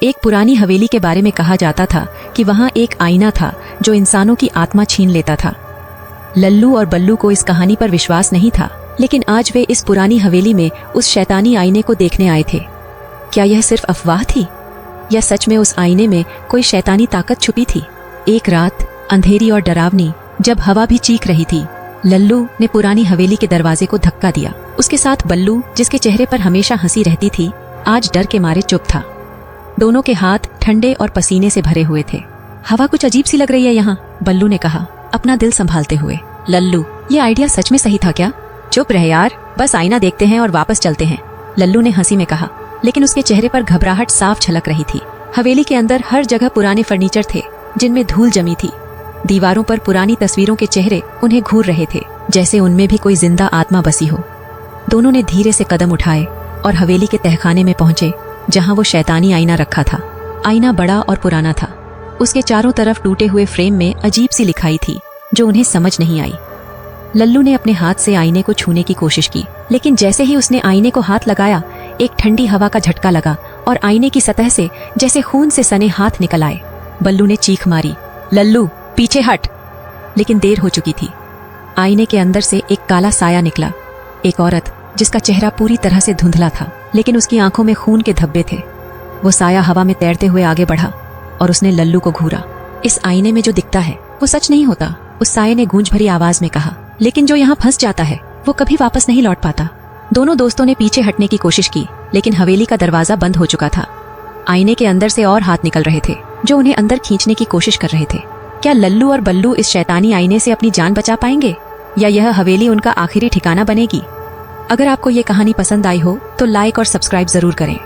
एक पुरानी हवेली के बारे में कहा जाता था कि वहाँ एक आईना था जो इंसानों की आत्मा छीन लेता था। लल्लू और बल्लू को इस कहानी पर विश्वास नहीं था, लेकिन आज वे इस पुरानी हवेली में उस शैतानी आईने को देखने आए थे। क्या यह सिर्फ अफवाह थी या सच में उस आईने में कोई शैतानी ताकत छुपी थी? एक रात अंधेरी और डरावनी, जब हवा भी चीख रही थी, लल्लू ने पुरानी हवेली के दरवाजे को धक्का दिया। उसके साथ बल्लू, जिसके चेहरे पर हमेशा हंसी रहती थी, आज डर के मारे चुप था। दोनों के हाथ ठंडे और पसीने से भरे हुए थे। हवा कुछ अजीब सी लग रही है यहाँ, बल्लू ने कहा, अपना दिल संभालते हुए। लल्लू, ये आइडिया सच में सही था क्या? चुप रहे यार, बस आईना देखते हैं और वापस चलते हैं, लल्लू ने हंसी में कहा, लेकिन उसके चेहरे पर घबराहट साफ झलक रही थी। हवेली के अंदर हर जगह पुराने फर्नीचर थे जिनमें धूल जमी थी। दीवारों पर पुरानी तस्वीरों के चेहरे उन्हें घूर रहे थे, जैसे उनमें भी कोई जिंदा आत्मा बसी हो। दोनों ने धीरे से कदम उठाए और हवेली के तहखाने में पहुंचे जहां वो शैतानी आईना रखा था। आईना बड़ा और पुराना था। उसके चारों तरफ टूटे हुए फ्रेम में अजीब सी लिखाई थी जो उन्हें समझ नहीं आई। लल्लू ने अपने हाथ से आईने को छूने की कोशिश की, लेकिन जैसे ही उसने आईने को हाथ लगाया, एक ठंडी हवा का झटका लगा और आईने की सतह से जैसे खून से सने हाथ निकल आए। बल्लू ने चीख मारी, लल्लू पीछे हट! लेकिन देर हो चुकी थी। आईने के अंदर से एक काला साया निकला, एक औरत जिसका चेहरा पूरी तरह से धुंधला था, लेकिन उसकी आंखों में खून के धब्बे थे। वो साया हवा में तैरते हुए आगे बढ़ा और उसने लल्लू को घूरा। इस आईने में जो दिखता है वो सच नहीं होता, उस साये ने गूंज भरी आवाज में कहा, लेकिन जो यहाँ फंस जाता है वो कभी वापस नहीं लौट पाता। दोनों दोस्तों ने पीछे हटने की कोशिश की, लेकिन हवेली का दरवाजा बंद हो चुका था। आईने के अंदर से और हाथ निकल रहे थे जो उन्हें अंदर खींचने की कोशिश कर रहे थे। क्या लल्लू और बल्लू इस शैतानी आईने से अपनी जान बचा पाएंगे या यह हवेली उनका आखिरी ठिकाना बनेगी? अगर आपको ये कहानी पसंद आई हो तो लाइक और सब्सक्राइब जरूर करें।